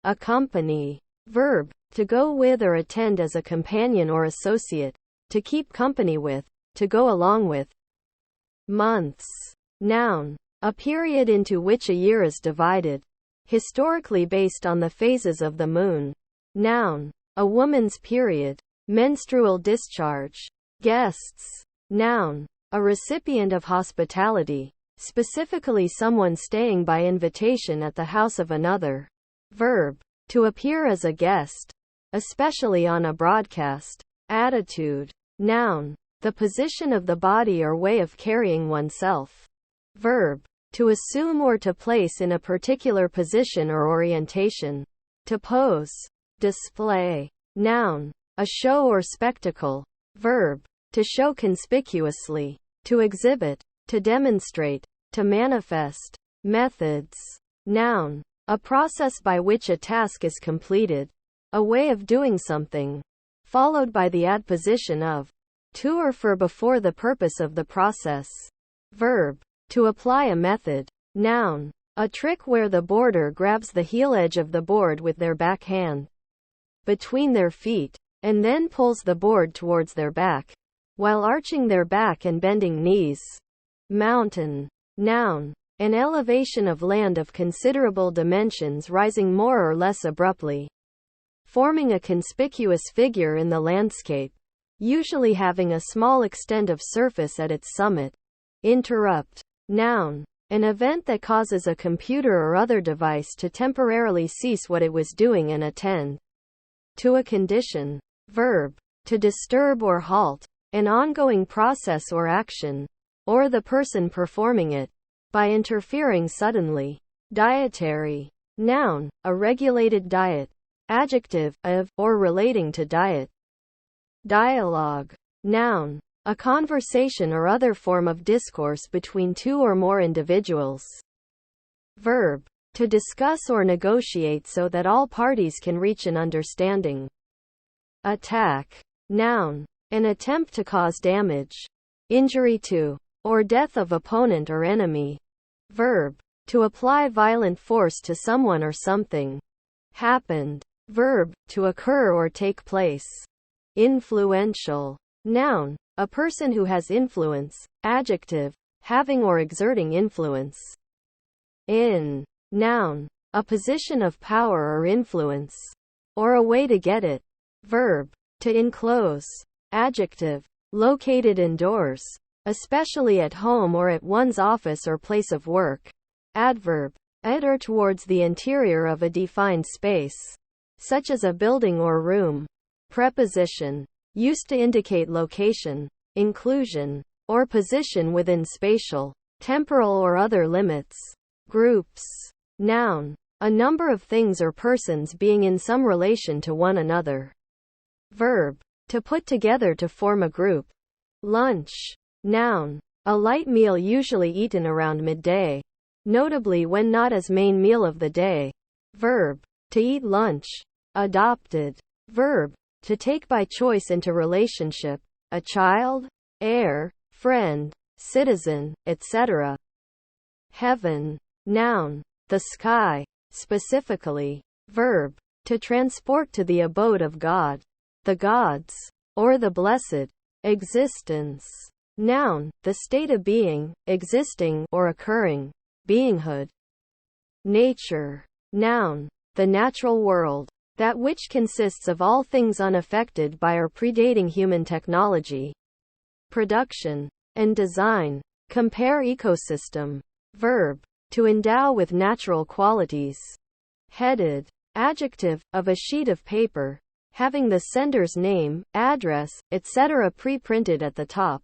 accompany. Verb, to go with or attend as a companion or associate, to keep company with, to go along with. Months. Noun, a period into which a year is divided, historically based on the phases of the moon. Noun, a woman's period, menstrual discharge. Guests. Noun, a recipient of hospitality, specifically someone staying by invitation at the house of another. Verb, to appear as a guest, especially on a broadcast. Attitude. Noun, the position of the body or way of carrying oneself. Verb, to assume or to place in a particular position or orientation. To pose. Display. Noun, a show or spectacle. Verb, to show conspicuously. To exhibit. To demonstrate. To manifest. Methods. Noun, a process by which a task is completed. A way of doing something. Followed by the adposition of to or for before the purpose of the process. Verb, to apply a method. Noun, a trick where the boarder grabs the heel edge of the board with their back hand between their feet, and then pulls the board towards their back, while arching their back and bending knees. Mountain. Noun, an elevation of land of considerable dimensions rising more or less abruptly, forming a conspicuous figure in the landscape, usually having a small extent of surface at its summit. Interrupt. Noun, an event that causes a computer or other device to temporarily cease what it was doing and attend to a condition. Verb, to disturb or halt, an ongoing process or action, or the person performing it, by interfering suddenly. Dietary. Noun, a regulated diet. Adjective, of, or relating to diet. Dialogue. Noun, a conversation or other form of discourse between two or more individuals. Verb, to discuss or negotiate so that all parties can reach an understanding. Attack. Noun, an attempt to cause damage, injury to, or death of opponent or enemy. Verb, to apply violent force to someone or something. Happened. Verb, to occur or take place. Influential. Noun, a person who has influence. Adjective, having or exerting influence. In. Noun, a position of power or influence, or a way to get it. Verb, to enclose. Adjective, located indoors, especially at home or at one's office or place of work. Adverb, at or towards the interior of a defined space, such as a building or room. Preposition, used to indicate location, inclusion, or position within spatial, temporal or other limits. Groups. Noun, a number of things or persons being in some relation to one another. Verb, to put together to form a group. Lunch. Noun, a light meal usually eaten around midday, notably when not as main meal of the day. Verb, to eat lunch. Adopted. Verb, to take by choice into relationship, a child, heir, friend, citizen, etc. Heaven. Noun, the sky, specifically. Verb, to transport to the abode of God, the gods, or the blessed. Existence. Noun, the state of being, existing, or occurring, beinghood. Nature. Noun, the natural world, that which consists of all things unaffected by or predating human technology. Production and design. Compare ecosystem. Verb, to endow with natural qualities. Headed. Adjective, of a sheet of paper, having the sender's name, address, etc. pre-printed at the top.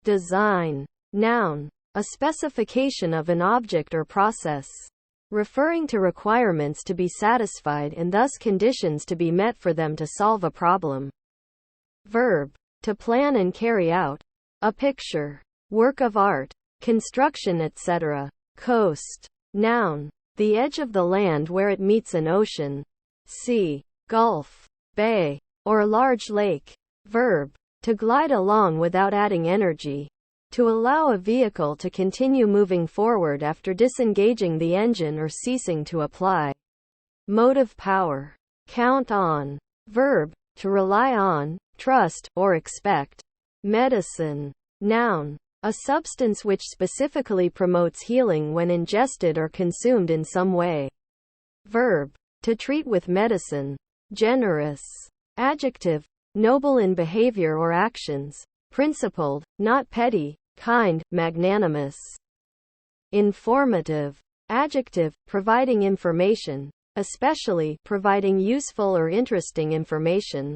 Design. Noun, a specification of an object or process, referring to requirements to be satisfied and thus conditions to be met for them to solve a problem. Verb, to plan and carry out. A picture, work of art, construction, etc. Coast. Noun, the edge of the land where it meets an ocean, sea, gulf, bay, or large lake. Verb, to glide along without adding energy. To allow a vehicle to continue moving forward after disengaging the engine or ceasing to apply motive power. Count on. Verb, to rely on, trust, or expect. Medicine. Noun, a substance which specifically promotes healing when ingested or consumed in some way. Verb, to treat with medicine. Generous. Adjective, noble in behavior or actions. Principled, not petty, kind, magnanimous. Informative. Adjective, providing information, especially providing useful or interesting information.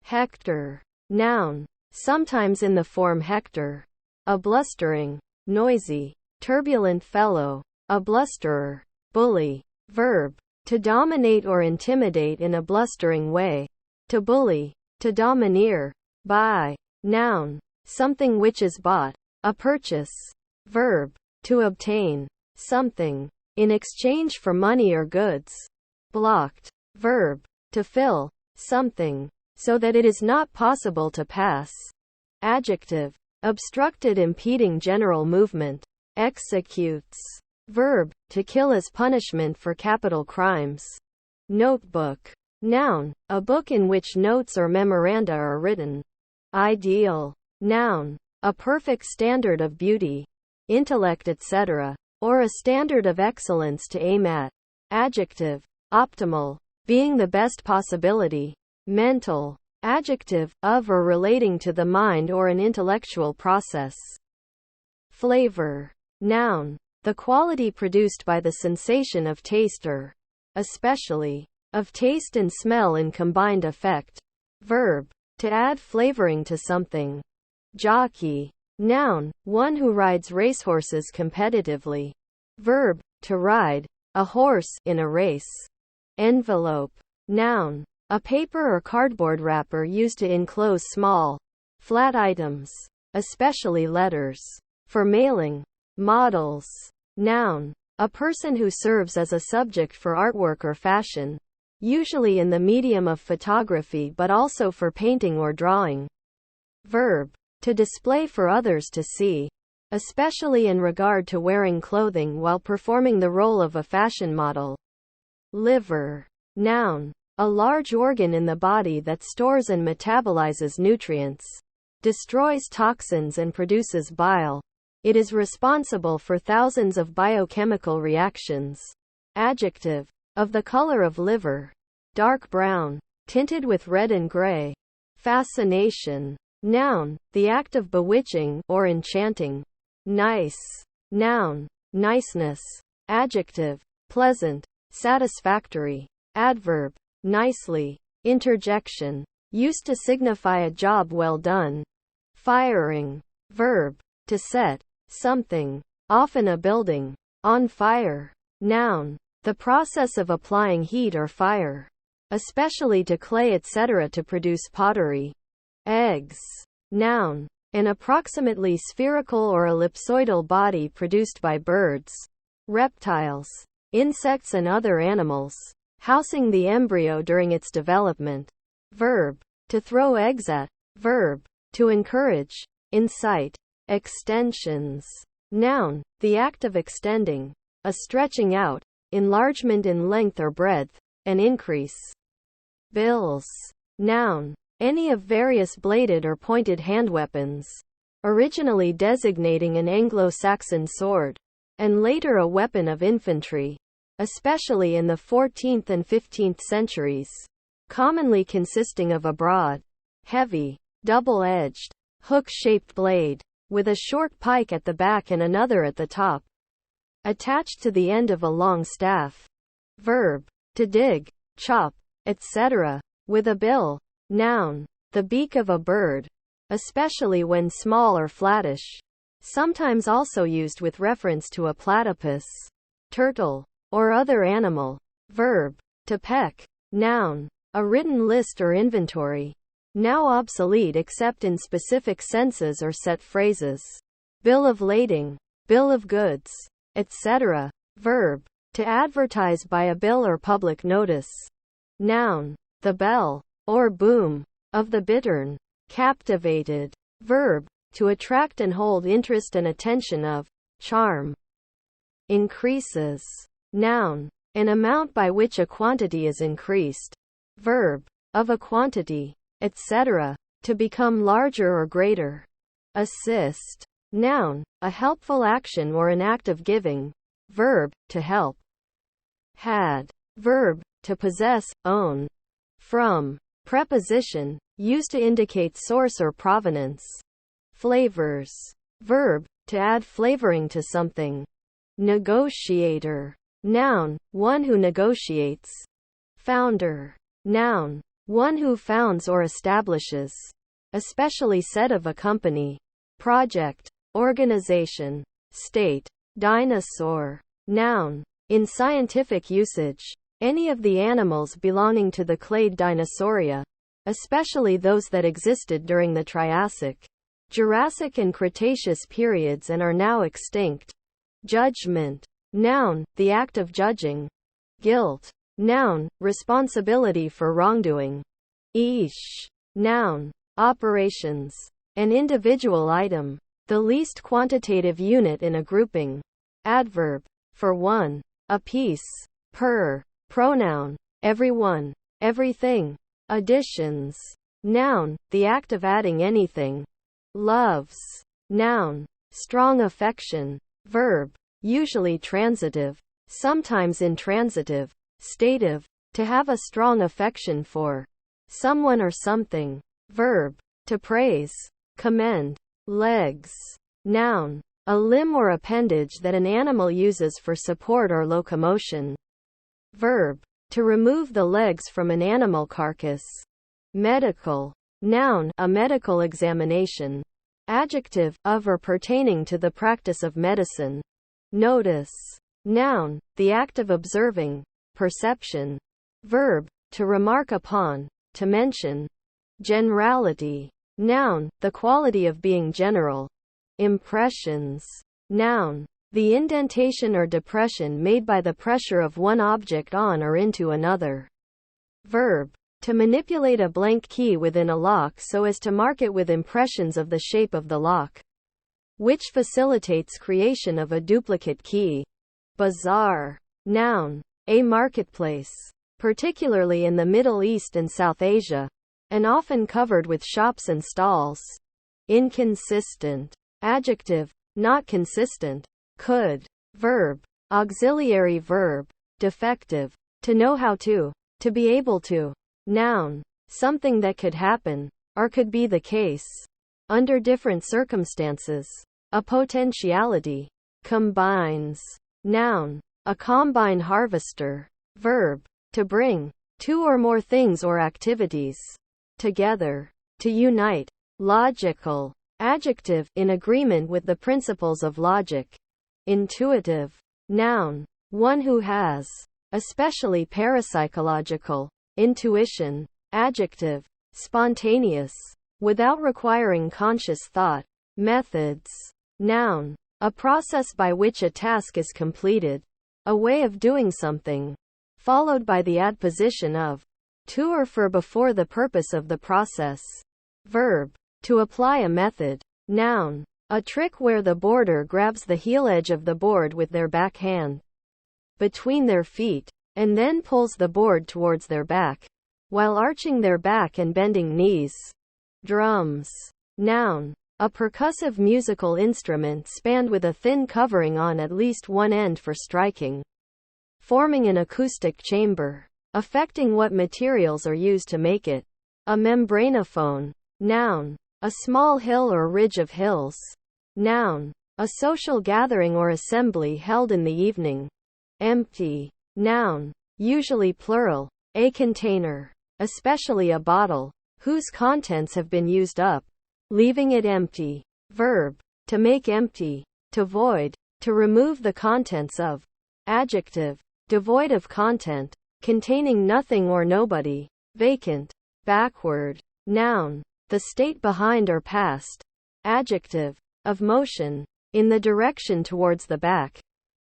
Hector. Noun, sometimes in the form Hector. A blustering, noisy, turbulent fellow. A blusterer. Bully. Verb, to dominate or intimidate in a blustering way. To bully. To domineer. Buy. Noun, something which is bought. A purchase. Verb, to obtain something in exchange for money or goods. Blocked. Verb, to fill something so that it is not possible to pass. Adjective, obstructed impeding general movement. Executes. Verb, to kill as punishment for capital crimes. Notebook. Noun, a book in which notes or memoranda are written. Ideal. Noun, a perfect standard of beauty, intellect, etc., or a standard of excellence to aim at. Adjective, optimal, being the best possibility. Mental. Adjective, of or relating to the mind or an intellectual process. Flavor. Noun, the quality produced by the sensation of taste or, especially, of taste and smell in combined effect. Verb, to add flavoring to something. Jockey. Noun, one who rides racehorses competitively. Verb, to ride a horse in a race. Envelope. Noun, a paper or cardboard wrapper used to enclose small, flat items, especially letters, for mailing. Models. Noun, a person who serves as a subject for artwork or fashion, usually in the medium of photography but also for painting or drawing. Verb, to display for others to see, especially in regard to wearing clothing while performing the role of a fashion model. Liver. Noun, a large organ in the body that stores and metabolizes nutrients, destroys toxins and produces bile. It is responsible for thousands of biochemical reactions. Adjective, of the color of liver. Dark brown, tinted with red and gray. Fascination. Noun, the act of bewitching or enchanting. Nice. Noun, niceness. Adjective, pleasant, satisfactory. Adverb, nicely. Interjection, used to signify a job well done. Firing. Verb, to set something, often a building, on fire. Noun, the process of applying heat or fire, especially to clay, etc., to produce pottery. Eggs. Noun, an approximately spherical or ellipsoidal body produced by birds, reptiles, insects and other animals, housing the embryo during its development. Verb, to throw eggs at. Verb, to encourage, incite. Extensions. Noun, the act of extending, a stretching out, enlargement in length or breadth, an increase. Bills. Noun, any of various bladed or pointed handweapons, originally designating an Anglo-Saxon sword, and later a weapon of infantry, especially in the 14th and 15th centuries, commonly consisting of a broad, heavy, double-edged, hook-shaped blade, with a short pike at the back and another at the top, attached to the end of a long staff. Verb, to dig, chop, etc., with a bill. Noun, the beak of a bird, especially when small or flattish, sometimes also used with reference to a platypus, turtle, or other animal. Verb, to peck. Noun, a written list or inventory, now obsolete except in specific senses or set phrases. Bill of lading, bill of goods, etc. Verb, to advertise by a bill or public notice. Noun, the bell, or boom, of the bittern. Captivated. Verb, to attract and hold interest and attention of. Charm. Increases. Noun, an amount by which a quantity is increased. Verb, of a quantity, etc., to become larger or greater. Assist, noun, a helpful action or an act of giving. Verb, to help. Had, verb, to possess, own. From, preposition, used to indicate source or provenance. Flavors, verb, to add flavoring to something. Negotiator, noun, one who negotiates. Founder, noun, one who founds or establishes. Especially said of a company. Project, organization. State, dinosaur, noun, in scientific usage, any of the animals belonging to the clade Dinosauria, especially those that existed during the Triassic, Jurassic and Cretaceous periods and are now extinct. Judgment, noun, the act of judging. Guilt, noun, responsibility for wrongdoing. Ish, noun, operations. An individual item, the least quantitative unit in a grouping. Adverb, for one, a piece. Per, pronoun, everyone, everything. Additions, noun, the act of adding anything. Loves, noun, strong affection. Verb, usually transitive, sometimes intransitive. Stative, to have a strong affection for someone or something. Verb, to praise, commend. Legs, noun, a limb or appendage that an animal uses for support or locomotion. Verb, to remove the legs from an animal carcass. Medical, noun, a medical examination. Adjective, of or pertaining to the practice of medicine. Notice, noun, the act of observing, perception. Verb, to remark upon, to mention. Generality, noun, the quality of being general. Impressions, noun, the indentation or depression made by the pressure of one object on or into another. Verb, to manipulate a blank key within a lock so as to mark it with impressions of the shape of the lock, which facilitates creation of a duplicate key. Bazaar, noun, a marketplace, particularly in the Middle East and South Asia, and often covered with shops and stalls. Inconsistent, adjective, not consistent. Could, verb, auxiliary verb. Defective, to know how to be able to. Noun, something that could happen, or could be the case, under different circumstances. A potentiality. Combines, noun, a combine harvester. Verb, to bring two or more things or activities together, to unite. Logical, adjective, in agreement with the principles of logic. Intuitive, noun, one who has, especially parapsychological, intuition. Adjective, spontaneous, without requiring conscious thought. Methods, noun, a process by which a task is completed, a way of doing something, followed by the adposition of to or for before the purpose of the process. Verb, to apply a method. Noun, a trick where the boarder grabs the heel edge of the board with their back hand between their feet, and then pulls the board towards their back, while arching their back and bending knees. Drums, noun, a percussive musical instrument spanned with a thin covering on at least one end for striking, forming an acoustic chamber, affecting what materials are used to make it. A membranophone, noun, a small hill or ridge of hills. Noun, a social gathering or assembly held in the evening. Empty, noun, usually plural, a container, especially a bottle, whose contents have been used up, leaving it empty. Verb, to make empty, to void, to remove the contents of. Adjective, devoid of content, containing nothing or nobody. Vacant. Backward, noun, the state behind or past. Adjective, of motion, in the direction towards the back.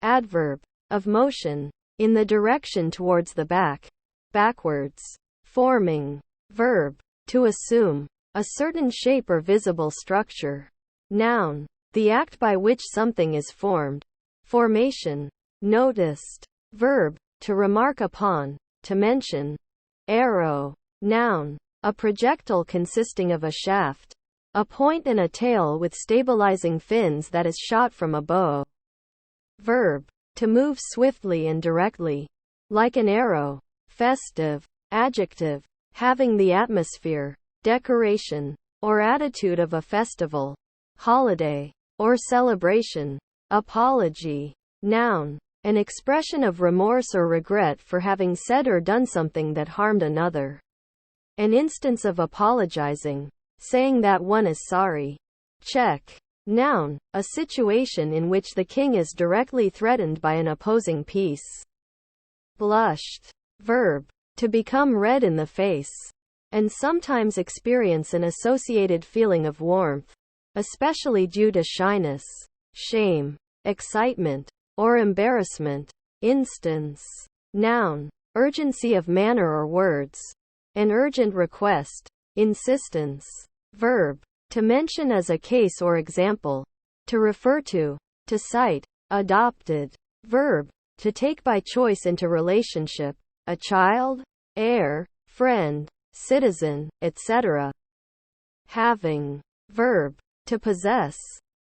Adverb, of motion, in the direction towards the back. Backwards. Forming. Verb, to assume a certain shape or visible structure. Noun, the act by which something is formed. Formation. Noticed. Verb, to remark upon, to mention. Arrow. Noun. A projectile consisting of a shaft, a point and a tail with stabilizing fins that is shot from a bow. Verb. To move swiftly and directly, like an arrow. Festive. Adjective. Having the atmosphere, decoration, or attitude of a festival, holiday, or celebration. Apology. Noun. An expression of remorse or regret for having said or done something that harmed another. An instance of apologizing, saying that one is sorry. Check. Noun. A situation in which the king is directly threatened by an opposing piece. Blushed. Verb. To become red in the face, and sometimes experience an associated feeling of warmth, especially due to shyness, shame, excitement, or embarrassment. Instance. Noun. Urgency of manner or words. An urgent request. Insistence. Verb. To mention as a case or example. To refer to cite. Adopted. Verb. To take by choice into relationship. A child, heir, friend, citizen, etc. Having. Verb. To possess.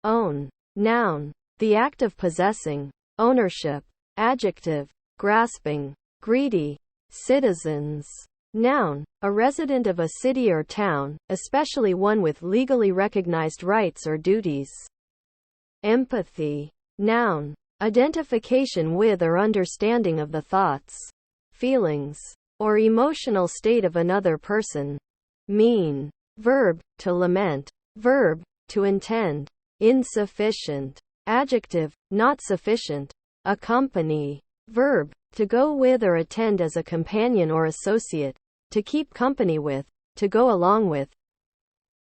Own. Noun. The act of possessing. Ownership. Adjective. Grasping. Greedy. Citizens. Noun. A resident of a city or town, especially one with legally recognized rights or duties. Empathy. Noun. Identification with or understanding of the thoughts, feelings, or emotional state of another person. Mean. Verb. To lament. Verb. To intend. Insufficient. Adjective. Not sufficient. Accompany. Verb. To go with or attend as a companion or associate. To keep company with. To go along with.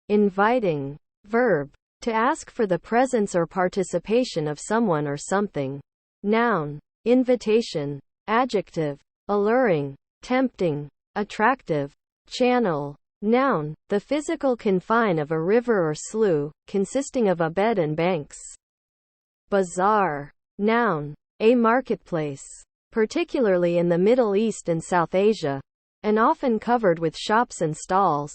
Inviting. Verb. To ask for the presence or participation of someone or something. Noun. Invitation. Adjective. Alluring. Tempting. Attractive. Channel. Noun. The physical confine of a river or slough, consisting of a bed and banks. Bazaar. Noun. A marketplace, particularly in the Middle East and South Asia, and often covered with shops and stalls.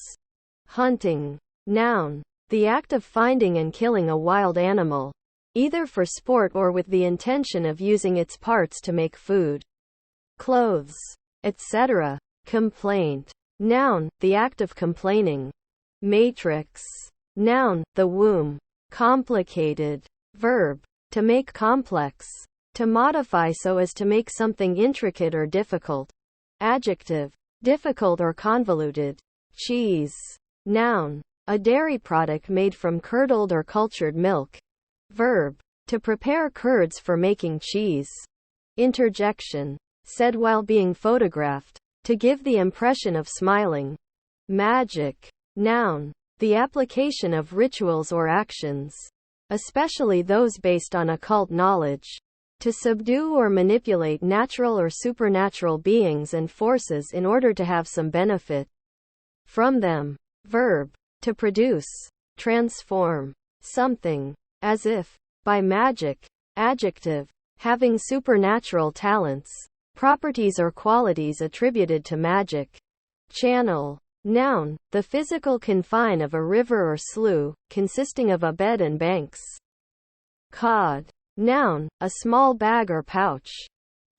Hunting. Noun. The act of finding and killing a wild animal, either for sport or with the intention of using its parts to make food, clothes, etc. Complaint. Noun. The act of complaining. Matrix. Noun. The womb. Complicated. Verb. To make complex. To modify so as to make something intricate or difficult. Adjective. Difficult or convoluted. Cheese. Noun. A dairy product made from curdled or cultured milk. Verb. To prepare curds for making cheese. Interjection. Said while being photographed. To give the impression of smiling. Magic. Noun. The application of rituals or actions, especially those based on occult knowledge, to subdue or manipulate natural or supernatural beings and forces in order to have some benefit from them. Verb. To produce, transform, something, as if, by magic. Adjective. Having supernatural talents, properties or qualities attributed to magic. Channel. Noun. The physical confine of a river or slough, consisting of a bed and banks. Cod. Noun. A small bag or pouch.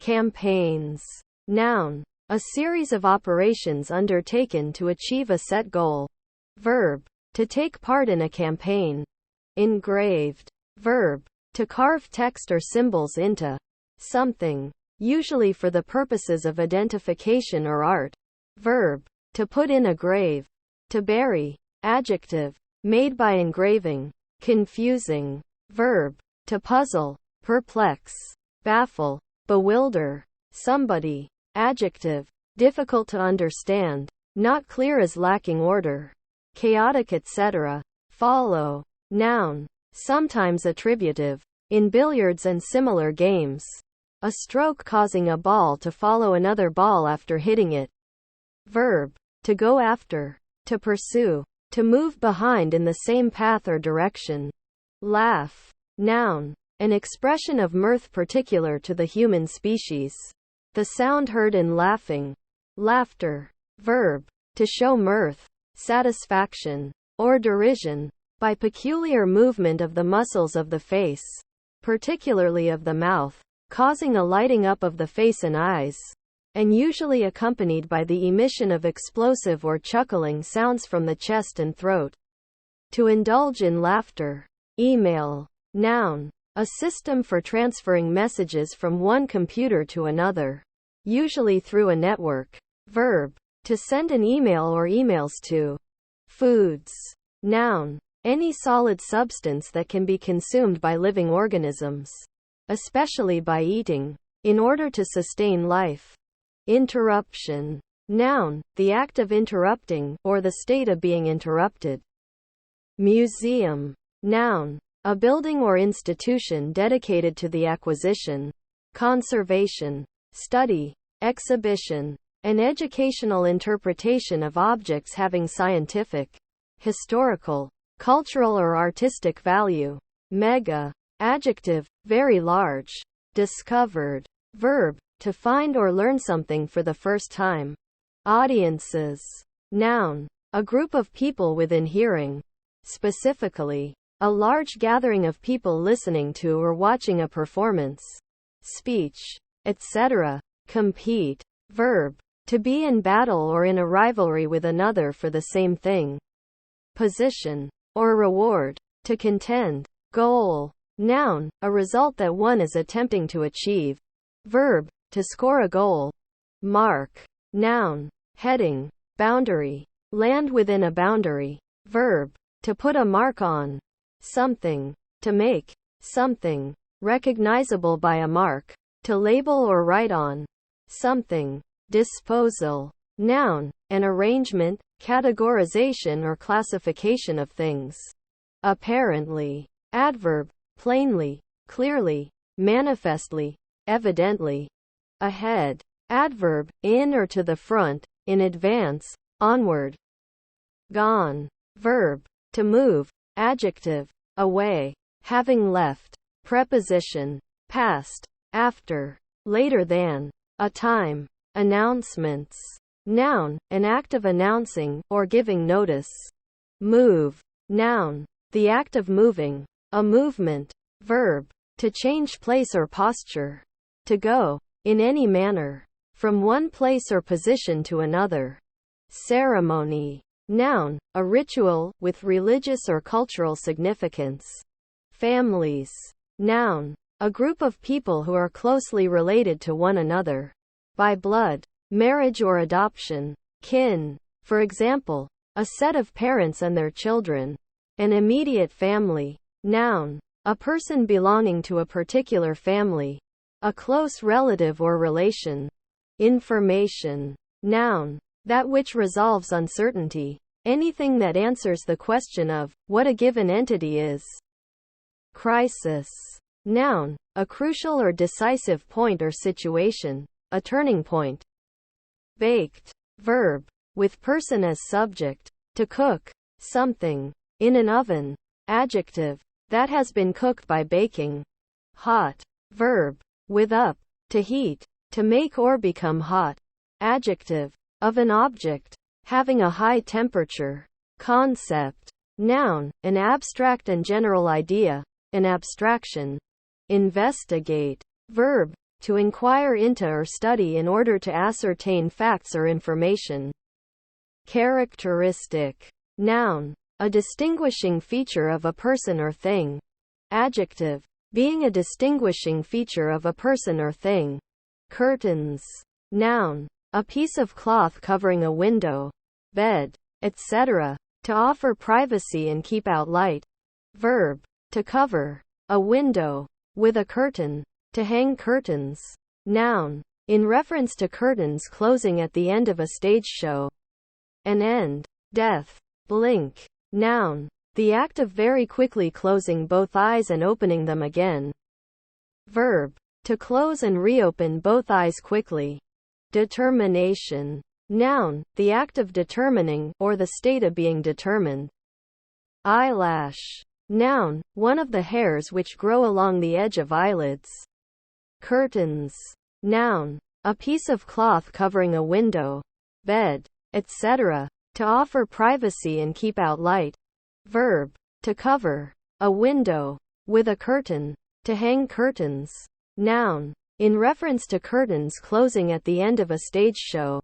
Campaigns. Noun. A series of operations undertaken to achieve a set goal. Verb. To take part in a campaign. Engraved. Verb. To carve text or symbols into something, usually for the purposes of identification or art. Verb. To put in a grave. To bury. Adjective. Made by engraving. Confusing. Verb. To puzzle, perplex, baffle, bewilder somebody. Adjective. Difficult to understand, not clear as lacking order, chaotic, etc. Follow. Noun. Sometimes attributive. In billiards and similar games. A stroke causing a ball to follow another ball after hitting it. Verb. To go after. To pursue. To move behind in the same path or direction. Laugh. Noun. An expression of mirth particular to the human species. The sound heard in laughing. Laughter. Verb. To show mirth, satisfaction, or derision, by peculiar movement of the muscles of the face, particularly of the mouth, causing a lighting up of the face and eyes, and usually accompanied by the emission of explosive or chuckling sounds from the chest and throat. To indulge in laughter. Email. Noun. A system for transferring messages from one computer to another, usually through a network. Verb. To send an email or emails to. Foods. Noun. Any solid substance that can be consumed by living organisms, especially by eating, in order to sustain life. Interruption. Noun. The act of interrupting, or the state of being interrupted. Museum. Noun. A building or institution dedicated to the acquisition, conservation, study, exhibition, and educational interpretation of objects having scientific, historical, cultural or artistic value. Mega. Adjective. Very large. Discovered. Verb. To find or learn something for the first time. Audiences. Noun. A group of people within hearing. Specifically, a large gathering of people listening to or watching a performance, speech, etc. Compete. Verb. To be in battle or in a rivalry with another for the same thing. Position. Or reward. To contend. Goal. Noun. A result that one is attempting to achieve. Verb. To score a goal. Mark. Noun. Heading. Boundary. Land within a boundary. Verb. To put a mark on something. To make something recognizable by a mark. To label or write on something. Disposal. Noun. An arrangement, categorization or classification of things. Apparently. Adverb. Plainly, clearly, manifestly, evidently. Ahead. Adverb. In or to the front, in advance, onward. Gone. Verb. To move. Adjective. Away. Having left. Preposition. Past. After. Later than. A time. Announcements. Noun. An act of announcing, or giving notice. Move. Noun. The act of moving. A movement. Verb. To change place or posture. To go, in any manner, from one place or position to another. Ceremony. Noun. A ritual, with religious or cultural significance. Families. Noun. A group of people who are closely related to one another. By blood, marriage or adoption. Kin. For example, a set of parents and their children. An immediate family. Noun. A person belonging to a particular family. A close relative or relation. Information. Noun. That which resolves uncertainty. Anything that answers the question of what a given entity is. Crisis. Noun. A crucial or decisive point or situation. A turning point. Baked. Verb. With person as subject. To cook something in an oven. Adjective. That has been cooked by baking. Hot. Verb. With up. To heat. To make or become hot. Adjective. Of an object. Having a high temperature. Concept. Noun. An abstract and general idea. An abstraction. Investigate. Verb. To inquire into or study in order to ascertain facts or information. Characteristic. Noun. A distinguishing feature of a person or thing. Adjective. Being a distinguishing feature of a person or thing. Curtains. Noun. A piece of cloth covering a window, bed, etc. To offer privacy and keep out light. Verb. To cover a window with a curtain. To hang curtains. Noun. In reference to curtains closing at the end of a stage show. An end. Death. Blink. Noun. The act of very quickly closing both eyes and opening them again. Verb. To close and reopen both eyes quickly. Determination. Noun. The act of determining, or the state of being determined. Eyelash. Noun. One of the hairs which grow along the edge of eyelids. Curtains. Noun. a piece of cloth covering a window, bed, etc., to offer privacy and keep out light. Verb, to cover a window with a curtain, to hang curtains. Noun, in reference to curtains closing at the end of a stage show.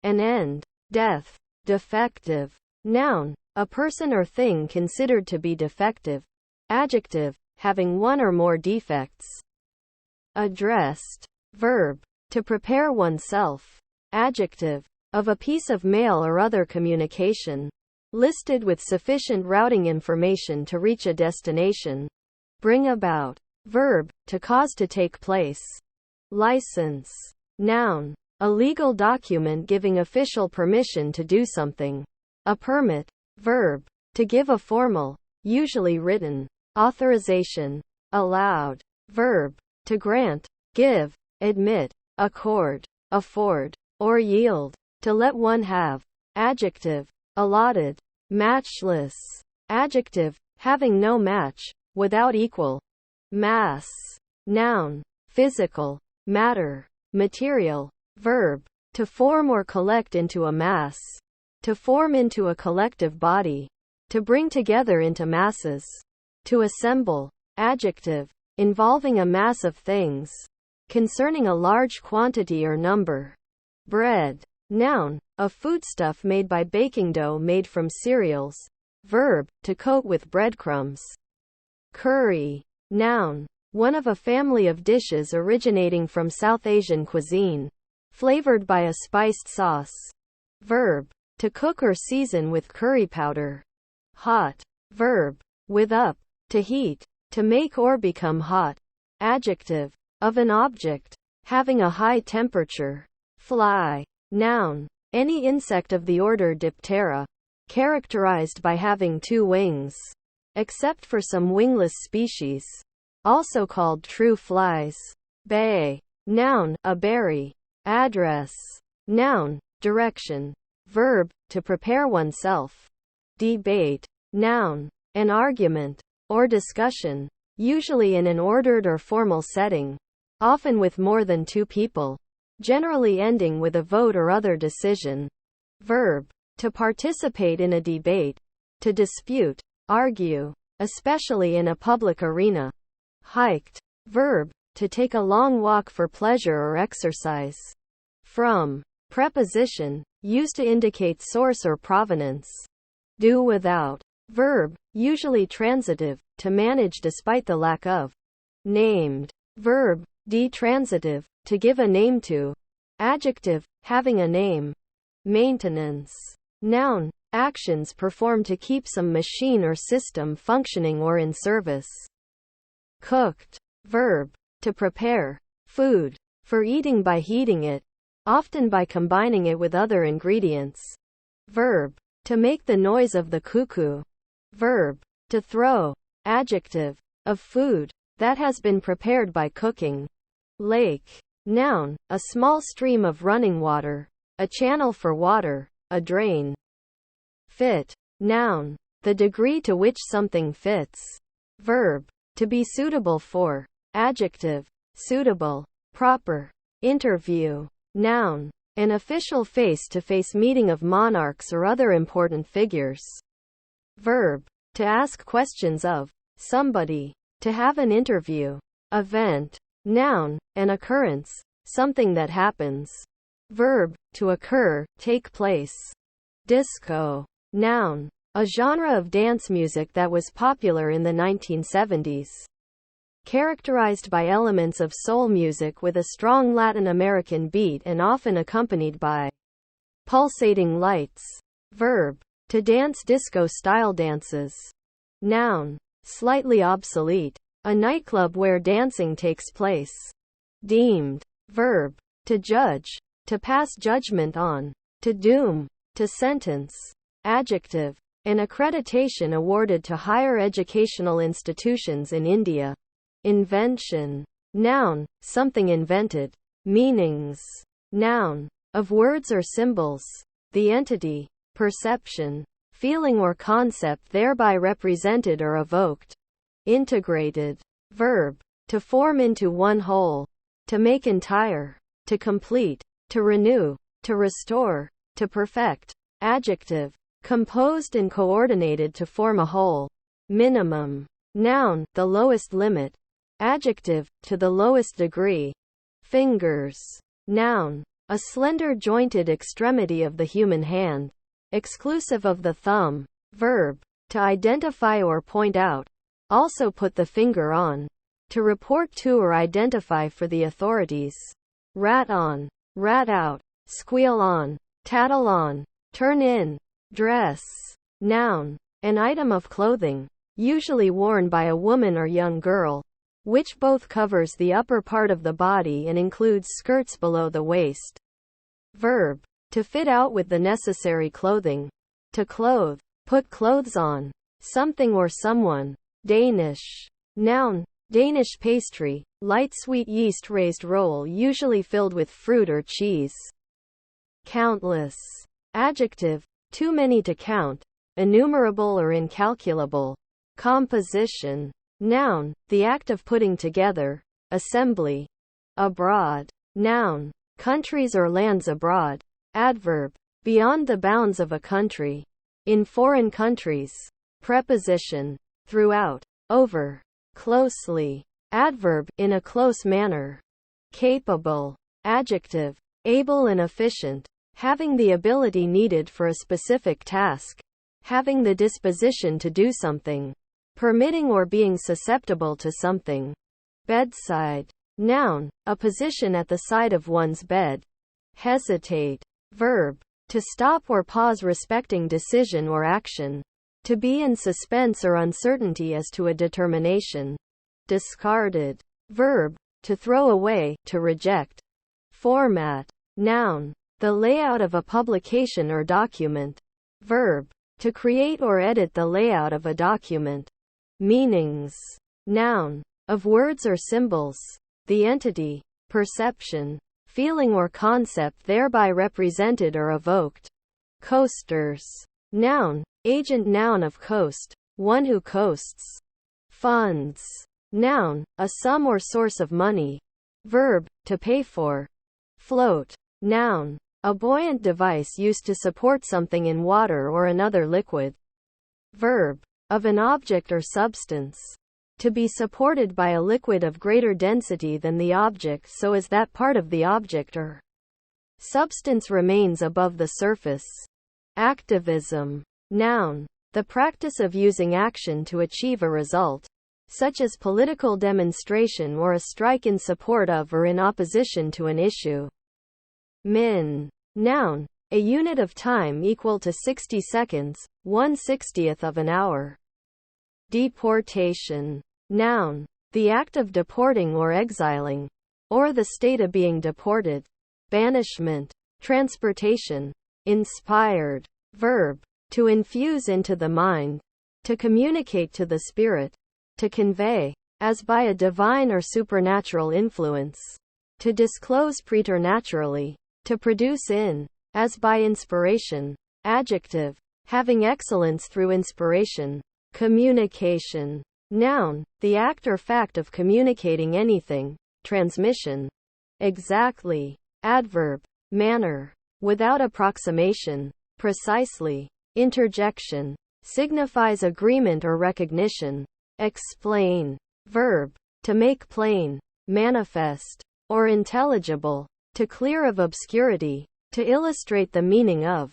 An end, death, defective. Noun, a person or thing considered to be defective. Adjective, having one or more defects. Addressed. Verb, to prepare oneself. Adjective, of a piece of mail or other communication. Listed with sufficient routing information to reach a destination. Bring about. Verb, to cause to take place. License. Noun, a legal document giving official permission to do something. A permit. Verb, to give a formal, usually written, authorization. Allowed. Verb, to grant, give, admit, accord, afford, or yield. To let one have. Adjective, allotted. Matchless. Adjective, having no match, without equal. Mass. Noun, physical, matter, material. Verb, to form or collect into a mass. To form into a collective body. To bring together into masses. To assemble. Adjective, involving a mass of things. Concerning a large quantity or number. Bread. Noun, a foodstuff made by baking dough made from cereals. Verb, to coat with breadcrumbs. Curry. Noun, one of a family of dishes originating from South Asian cuisine. Flavored by a spiced sauce. Verb, to cook or season with curry powder. Hot. Verb, with up, to heat, to make or become hot. Adjective, of an object, having a high temperature. Fly. Noun, any insect of the order Diptera, characterized by having 2 wings. Except for some wingless species. Also called true flies. Bay. Noun, a berry. Address. Noun, direction. Verb, to prepare oneself. Debate. Noun, an argument, or discussion, usually in an ordered or formal setting. Often with more than 2 people. Generally ending with a vote or other decision. Verb, to participate in a debate. To dispute, argue, especially in a public arena. Hiked. Verb, to take a long walk for pleasure or exercise. From. Preposition, used to indicate source or provenance. Do without. Verb, usually transitive, to manage despite the lack of. Named. Verb, detransitive, to give a name to. Adjective, having a name. Maintenance. Noun, actions performed to keep some machine or system functioning or in service. Cooked. Verb, to prepare. Food, for eating by heating it. Often by combining it with other ingredients. Verb, to make the noise of the cuckoo. Verb, to throw. Adjective, of food, that has been prepared by cooking. Lake. Noun, a small stream of running water. A channel for water, a drain. Fit. Noun, the degree to which something fits. Verb, to be suitable for. Adjective, suitable, proper. Interview. Noun, an official face-to-face meeting of monarchs or other important figures. Verb, to ask questions of somebody. To have an interview. Event. Noun, an occurrence, something that happens. Verb, to occur, take place. Disco. Noun, a genre of dance music that was popular in the 1970s. Characterized by elements of soul music with a strong Latin American beat and often accompanied by pulsating lights. Verb, to dance disco-style dances. Noun, slightly obsolete. A nightclub where dancing takes place. Deemed. Verb, to judge. To pass judgment on. To doom. To sentence. Adjective, an accreditation awarded to higher educational institutions in India. Invention. Noun, something invented. Meanings. Noun, of words or symbols. The entity, perception, feeling or concept thereby represented or evoked. Integrated. Verb, to form into one whole. To make entire. to complete, to renew, to restore, to perfect. Adjective, composed and coordinated to form a whole. Minimum. Noun, the lowest limit. Adjective, to the lowest degree. Fingers. Noun, a slender jointed extremity of the human hand, exclusive of the thumb. Verb, to identify or point out. Also put the finger on. To report to or identify for the authorities. Rat on, rat out, squeal on, tattle on, turn in. Dress. Noun, an item of clothing, usually worn by a woman or young girl, which both covers the upper part of the body and includes skirts below the waist. Verb, to fit out with the necessary clothing. To clothe, put clothes on, something or someone. Danish. Noun, Danish pastry, light sweet yeast raised roll usually filled with fruit or cheese. Countless. Adjective, too many to count, innumerable or incalculable. Composition. Noun, the act of putting together, assembly. Abroad. Noun, countries or lands abroad. Adverb, beyond the bounds of a country. In foreign countries. Preposition, throughout, over, closely. Adverb, in a close manner. Capable. Adjective, able and efficient, having the ability needed for a specific task, having the disposition to do something, permitting or being susceptible to something. Bedside. Noun, a position at the side of one's bed. Hesitate. Verb, to stop or pause respecting decision or action. To be in suspense or uncertainty as to a determination. Discarded. Verb, to throw away, to reject. Format. Noun, the layout of a publication or document. Verb, to create or edit the layout of a document. Meanings. Noun, of words or symbols. The entity, perception, feeling or concept thereby represented or evoked. Coasters. Noun, agent noun of coast, one who coasts. Funds. Noun, a sum or source of money. Verb, to pay for. Float. Noun, a buoyant device used to support something in water or another liquid. Verb, of an object or substance. To be supported by a liquid of greater density than the object so as that part of the object or substance remains above the surface. Activism. Noun, the practice of using action to achieve a result, such as political demonstration or a strike in support of or in opposition to an issue. Min. Noun, a unit of time equal to 60 seconds, 1/60th of an hour. Deportation. Noun, the act of deporting or exiling, or the state of being deported. Banishment. Transportation. Inspired. Verb, to infuse into the mind, to communicate to the spirit, to convey, as by a divine or supernatural influence, to disclose preternaturally, to produce in, as by inspiration. Adjective, having excellence through inspiration. Communication. Noun, the act or fact of communicating anything. Transmission. Exactly. Adverb, manner, without approximation, precisely. Interjection, signifies agreement or recognition. Explain. Verb, to make plain, manifest, or intelligible, to clear of obscurity, to illustrate the meaning of.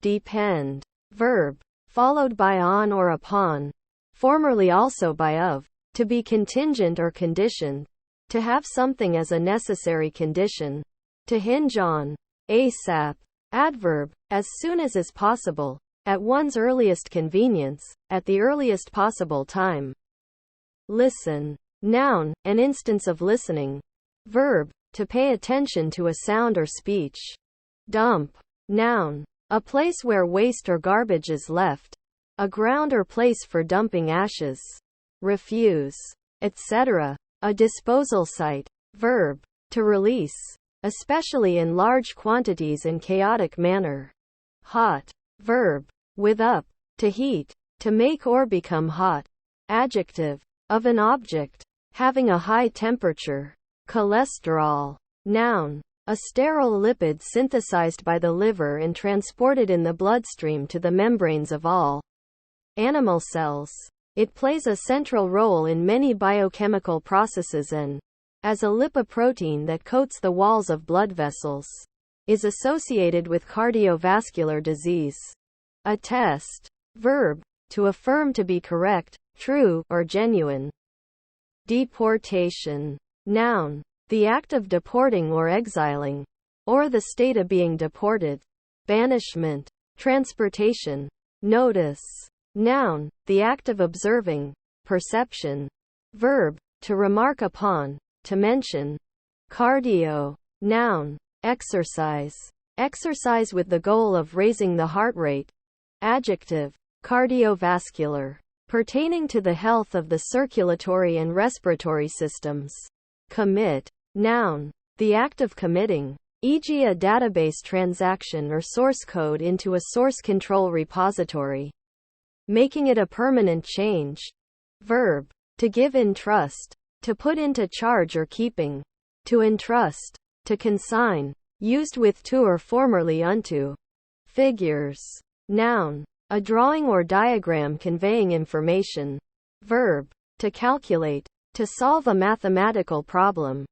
Depend. Verb, followed by on or upon, formerly also by of, to be contingent or conditioned, to have something as a necessary condition, to hinge on. ASAP. Adverb, as soon as is possible, at one's earliest convenience, at the earliest possible time. Listen. Noun, an instance of listening. Verb, to pay attention to a sound or speech. Dump. Noun, a place where waste or garbage is left. A ground or place for dumping ashes. Refuse, etc. A disposal site. Verb, to release, especially in large quantities in chaotic manner. Hot. Verb, with up, to heat, to make or become hot. Adjective, of an object, having a high temperature. Cholesterol. Noun, A sterile lipid synthesized by the liver and transported in the bloodstream to the membranes of all animal cells. It plays a central role in many biochemical processes and, as a lipoprotein that coats the walls of blood vessels, is associated with cardiovascular disease. Attest. Verb. To affirm to be correct, true, or genuine. Deportation. Noun. The act of deporting or exiling, or the state of being deported. Banishment. Transportation. Notice. Noun. The act of observing. Perception. Verb. To remark upon. To mention. Cardio. Noun. Exercise. Exercise with the goal of raising the heart rate. Adjective. Cardiovascular. Pertaining to the health of the circulatory and respiratory systems. Commit. Noun. The act of committing, e.g. a database transaction or source code into a source control repository, making it a permanent change. Verb. To give in trust. To put into charge or keeping. To entrust. To consign. Used with to or formerly unto. Figures. Noun. A drawing or diagram conveying information. Verb. To calculate. To solve a mathematical problem.